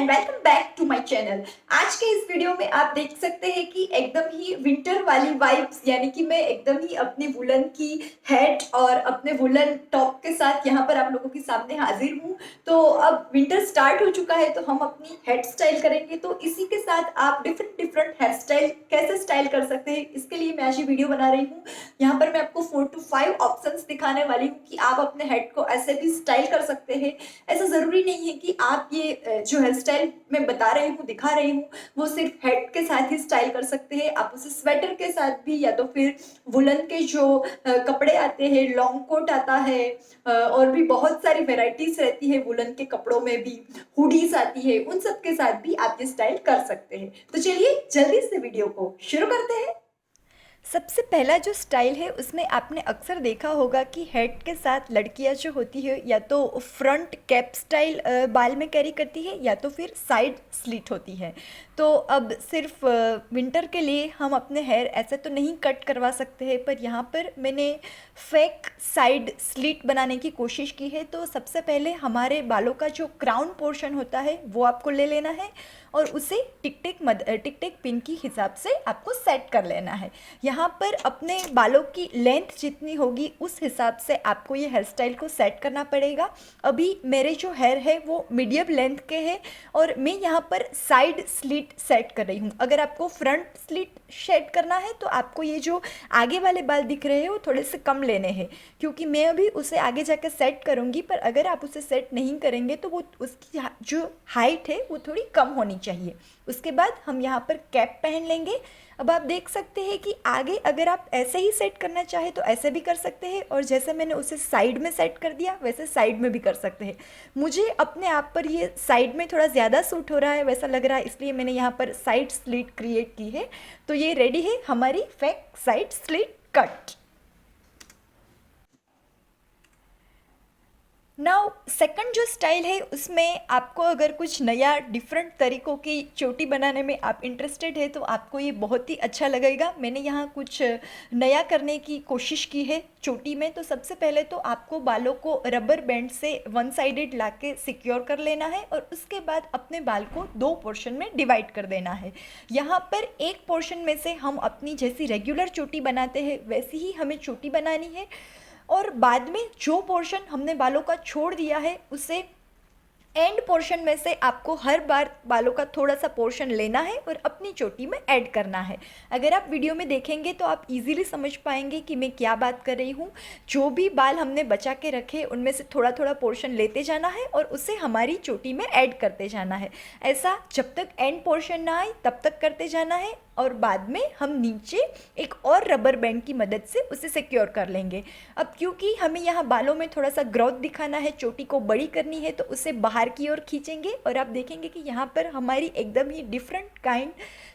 And welcome back to my channel. आज के इस वीडियो में आप देख सकते हैं कि एकदम ही विंटर वाली वाइब्स, यानी कि मैं एकदम ही अपनी वुलन की हैट और अपने वुलन टॉप के साथ यहाँ पर आप लोगों के सामने हाजिर हूँ। तो अब विंटर स्टार्ट हो चुका है, तो हम अपनी हेयर स्टाइल करेंगे। तो इसी के साथ आप डिफरेंट डिफरेंट हेयर स्टाइल कैसे स्टाइल कर सकते हैं, इसके लिए मैं आज ये वीडियो बना रही हूँ। यहाँ पर मैं आपको 4 to 5 ऑप्शंस दिखाने वाली हूँ कि आप अपने हेड को ऐसे भी स्टाइल कर सकते हैं। ऐसा जरूरी नहीं है कि आप ये जो हेयर स्टाइल मैं बता रही हूँ, दिखा रही हूँ, वो सिर्फ हेड के साथ ही स्टाइल कर सकते हैं। आप उसे स्वेटर के साथ भी, या तो फिर वुलन के जो कपड़े आते हैं, लॉन्ग कोट आता है, और भी बहुत सारी वेराइटीज रहती है वुलन के कपड़ों में भी, हुडीज आती है, उन सब के साथ भी आप ये स्टाइल कर सकते हैं। तो चलिए जल्दी से वीडियो को शुरू करते हैं। सबसे पहला जो स्टाइल है उसमें आपने अक्सर देखा होगा कि हेड के साथ लड़कियां जो होती है या तो फ्रंट कैप स्टाइल बाल में कैरी करती है या तो फिर साइड स्लिट होती है। तो अब सिर्फ विंटर के लिए हम अपने हेयर ऐसे तो नहीं कट करवा सकते हैं, पर यहाँ पर मैंने फेक साइड स्लिट बनाने की कोशिश की है। तो सबसे पहले हमारे बालों का जो क्राउन पोर्शन होता है वो आपको ले लेना है और उसे टिक टिक पिन की हिसाब से आपको सेट कर लेना है। यहाँ पर अपने बालों की लेंथ जितनी होगी उस हिसाब से आपको ये हेयर स्टाइल को सेट करना पड़ेगा। अभी मेरे जो हेयर है वो मीडियम लेंथ के हैं और मैं यहाँ पर साइड स्लिट सेट कर रही हूँ। अगर आपको फ्रंट स्लिट सेट करना है तो आपको ये जो आगे वाले बाल दिख रहे हैं वो थोड़े से कम लेने हैं, क्योंकि मैं अभी उसे आगे जाकर सेट करूँगी। पर अगर आप उसे सेट नहीं करेंगे तो वो उसकी जो हाइट है वो थोड़ी कम होनी चाहिए। उसके बाद हम यहाँ पर कैप पहन लेंगे। अब आप देख सकते हैं कि आगे अगर आप ऐसे ही सेट करना चाहे तो ऐसे भी कर सकते हैं, और जैसे मैंने उसे साइड में सेट कर दिया वैसे साइड में भी कर सकते हैं। मुझे अपने आप पर ये साइड में थोड़ा ज़्यादा सूट हो रहा है वैसा लग रहा है, इसलिए मैंने यहाँ पर साइड स्लिट क्रिएट की है। तो ये रेडी है हमारी fake side slit cut. Now second जो स्टाइल है उसमें आपको अगर कुछ नया डिफरेंट तरीक़ों की चोटी बनाने में आप इंटरेस्टेड है तो आपको ये बहुत ही अच्छा लगेगा। मैंने यहाँ कुछ नया करने की कोशिश की है चोटी में। तो सबसे पहले तो आपको बालों को रबर बैंड से वन साइडेड ला के सिक्योर कर लेना है और उसके बाद अपने बाल को 2 पोर्शन में डिवाइड कर देना है। यहाँ पर एक पोर्शन में से हम अपनी जैसी रेगुलर चोटी बनाते हैं वैसी ही हमें चोटी बनानी है, और बाद में जो पोर्शन हमने बालों का छोड़ दिया है उसे एंड पोर्शन में से आपको हर बार बालों का थोड़ा सा पोर्शन लेना है और अपनी चोटी में ऐड करना है। अगर आप वीडियो में देखेंगे तो आप इजीली समझ पाएंगे कि मैं क्या बात कर रही हूँ। जो भी बाल हमने बचा के रखे उनमें से थोड़ा थोड़ा पोर्शन लेते जाना है और उसे हमारी चोटी में ऐड करते जाना है। ऐसा जब तक एंड पोर्शन ना आए तब तक करते जाना है, और बाद में हम नीचे एक और रबर बैंड की मदद से उसे सिक्योर कर लेंगे। अब क्योंकि हमें यहाँ बालों में थोड़ा सा ग्रोथ दिखाना है, चोटी को बड़ी करनी है, तो उसे बाहर की ओर खींचेंगे और आप देखेंगे कि यहाँ पर हमारी एकदम ही डिफरेंट काइंड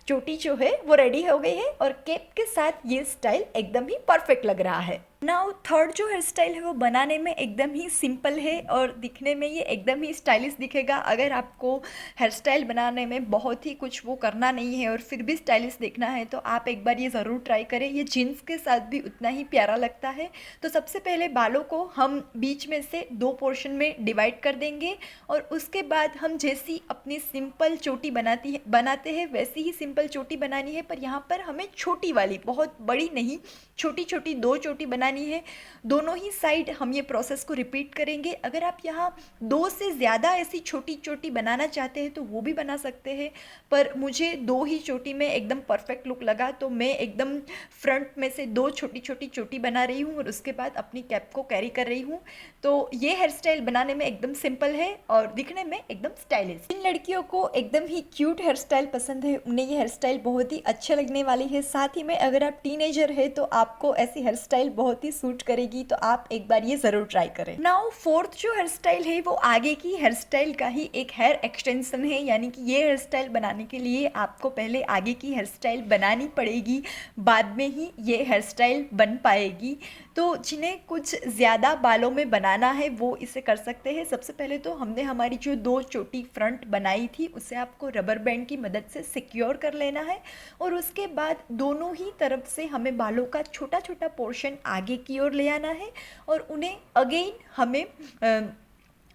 चोटी जो है वो रेडी हो गई है और कैप के साथ ये स्टाइल एकदम ही परफेक्ट लग रहा है। नाउ थर्ड जो हेयर स्टाइल है वो बनाने में एकदम ही सिंपल है और दिखने में ये एकदम ही स्टाइलिश दिखेगा। अगर आपको हेयर स्टाइल बनाने में बहुत ही कुछ वो करना नहीं है और फिर भी स्टाइलिश देखना है तो आप एक बार ये ज़रूर ट्राई करें। ये जीन्स के साथ भी उतना ही प्यारा लगता है। तो सबसे पहले बालों को हम बीच में से 2 पोर्शन में डिवाइड कर देंगे और उसके बाद हम जैसी अपनी सिंपल चोटी बनाते हैं वैसी ही सिंपल चोटी बनानी है। पर यहाँ पर हमें छोटी वाली, बहुत बड़ी नहीं, छोटी छोटी 2 चोटी बनानी है। दोनों ही साइड हम ये प्रोसेस को रिपीट करेंगे। अगर आप यहाँ 2 से ज़्यादा ऐसी छोटी चोटी बनाना चाहते हैं तो वो भी बना सकते हैं, पर मुझे 2 ही चोटी में एकदम परफेक्ट लुक लगा तो मैं एकदम फ्रंट में से 2 छोटी छोटी चोटी बना रही हूँ और उसके बाद अपनी कैप को कैरी कर रही हूँ। तो ये हेयर स्टाइल बनाने में एकदम सिंपल है और दिखने में एकदम स्टाइलिश। जिन लड़कियों को एकदम ही क्यूट हेयर स्टाइल पसंद है उन्हें ये हेयर स्टाइल बहुत ही अच्छे लगने वाली है। साथ ही में अगर आप टीनेजर है तो आपको ऐसी हेयर स्टाइल बहुत ही सूट करेगी, तो आप एक बार ये ज़रूर ट्राई करें। नाउ फोर्थ जो हेयर स्टाइल है वो आगे की हेयर स्टाइल का ही एक हेयर एक्सटेंशन है, यानी कि ये हेयर स्टाइल बनाने के लिए आपको पहले आगे की हेयर स्टाइल बनानी पड़ेगी, बाद में ही ये हेयर स्टाइल बन पाएगी। तो जिन्हें कुछ ज़्यादा बालों में बनाना है वो इसे कर सकते हैं। सबसे पहले तो हमने हमारी जो 2 चोटी फ्रंट बनाई थी उसे आपको रबर बैंड की मदद से सिक्योर कर लेना है और उसके बाद दोनों ही तरफ से हमें बालों का छोटा छोटा पोर्शन आगे की ओर ले आना है और उन्हें अगेन हमें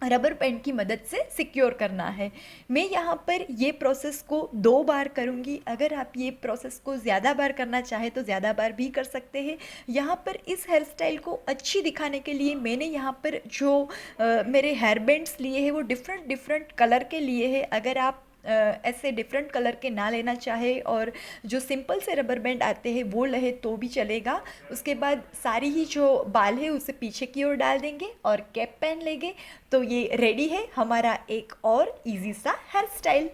रबर बैंड की मदद से सिक्योर करना है। मैं यहाँ पर ये प्रोसेस को 2 बार करूँगी। अगर आप ये प्रोसेस को ज़्यादा बार करना चाहे तो ज़्यादा बार भी कर सकते हैं। यहाँ पर इस हेयर स्टाइल को अच्छी दिखाने के लिए मैंने यहाँ पर जो मेरे हेयर बैंड्स लिए हैं वो डिफरेंट डिफरेंट कलर के लिए हैं। अगर आप ऐसे डिफरेंट कलर के ना लेना चाहे और जो सिंपल से रबर बैंड आते हैं वो लहे तो भी चलेगा। उसके बाद सारी ही जो बाल है उसे पीछे की ओर डाल देंगे और कैप पहन लेंगे। तो ये रेडी है हमारा एक और इजी सा हेयर स्टाइल।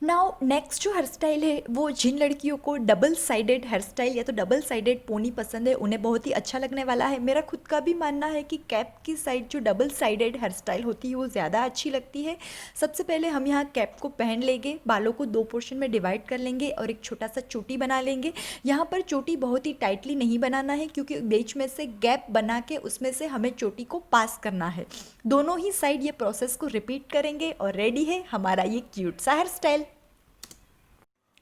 नाउ नेक्स्ट जो हेयर स्टाइल है वो जिन लड़कियों को डबल साइडेड हेयर स्टाइल या तो डबल साइडेड पोनी पसंद है उन्हें बहुत ही अच्छा लगने वाला है। मेरा खुद का भी मानना है कि कैप की साइड जो डबल साइडेड हेयर स्टाइल होती है वो ज़्यादा अच्छी लगती है। सबसे पहले हम यहाँ कैप को पहन लेंगे, बालों को 2 पोर्शन में डिवाइड कर लेंगे और एक छोटा सा चोटी बना लेंगे। यहाँ पर चोटी बहुत ही टाइटली नहीं बनाना है क्योंकि बीच में से गैप बना के उसमें से हमें चोटी को पास करना है। दोनों ही साइड ये प्रोसेस को रिपीट करेंगे और रेडी है हमारा ये क्यूट सा हेयर स्टाइल।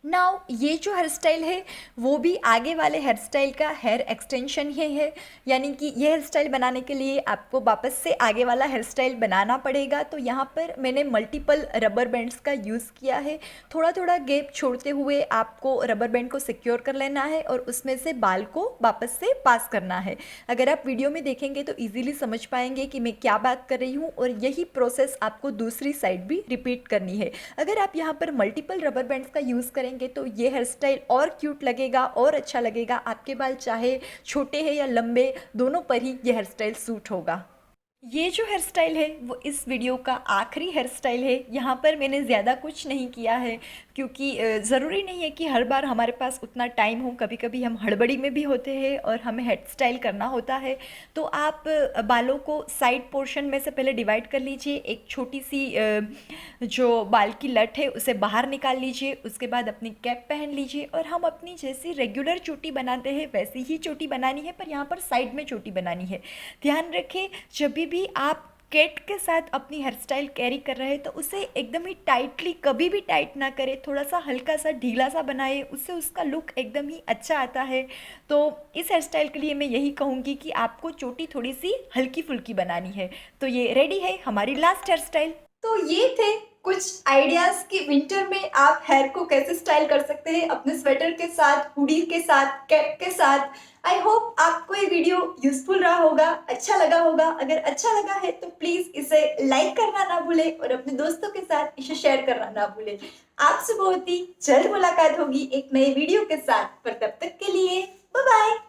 नाउ ये जो हेयर स्टाइल है वो भी आगे वाले हेयर स्टाइल का हेयर एक्सटेंशन ही है। यानी कि ये हेयर स्टाइल बनाने के लिए आपको वापस से आगे वाला हेयर स्टाइल बनाना पड़ेगा। तो यहाँ पर मैंने मल्टीपल रबर बैंड्स का यूज़ किया है। थोड़ा थोड़ा गैप छोड़ते हुए आपको रबर बैंड को सिक्योर कर लेना है और उसमें से बाल को वापस से पास करना है। अगर आप वीडियो में देखेंगे तो ईजिली समझ पाएंगे कि मैं क्या बात कर रही हूँ और यही प्रोसेस आपको दूसरी साइड भी रिपीट करनी है। अगर आप यहाँ पर मल्टीपल रबर बैंड्स का यूज़ करेंगे तो ये हेयर स्टाइल और क्यूट लगेगा और अच्छा लगेगा। आपके बाल चाहे छोटे हैं या लंबे दोनों पर ही ये हेयर स्टाइल सूट होगा। ये जो हेयर स्टाइल है वो इस वीडियो का आखिरी हेयर स्टाइल है। यहाँ पर मैंने ज़्यादा कुछ नहीं किया है क्योंकि ज़रूरी नहीं है कि हर बार हमारे पास उतना टाइम हो। कभी कभी हम हड़बड़ी में भी होते हैं और हमें हेयर स्टाइल करना होता है। तो आप बालों को साइड पोर्शन में से पहले डिवाइड कर लीजिए। एक छोटी सी जो बाल की लट है उसे बाहर निकाल लीजिए। उसके बाद अपनी कैप पहन लीजिए और हम अपनी जैसी रेगुलर चोटी बनाते हैं वैसी ही चोटी बनानी है, पर यहाँ पर साइड में चोटी बनानी है। ध्यान रखें जब भी आप केट के साथ अपनी हेयर स्टाइल कैरी कर रहे हैं तो उसे एकदम ही टाइटली कभी भी टाइट ना करें, थोड़ा सा हल्का सा ढीला सा बनाए, उससे उसका लुक एकदम ही अच्छा आता है। तो इस हेयर स्टाइल के लिए मैं यही कहूँगी कि आपको चोटी थोड़ी सी हल्की फुल्की बनानी है। तो ये रेडी है हमारी लास्ट हेयर स्टाइल। तो ये थे कुछ आइडियाज कि विंटर में आप हेयर को कैसे स्टाइल कर सकते हैं अपने स्वेटर के साथ, हुडी के साथ, कैप के साथ। आई होप आपको ये वीडियो यूजफुल रहा होगा, अच्छा लगा होगा। अगर अच्छा लगा है तो प्लीज इसे लाइक करना ना भूलें और अपने दोस्तों के साथ इसे शेयर करना ना भूलें। आपसे बहुत ही जल्द मुलाकात होगी एक नए वीडियो के साथ, पर तब तक के लिए बाय बाय।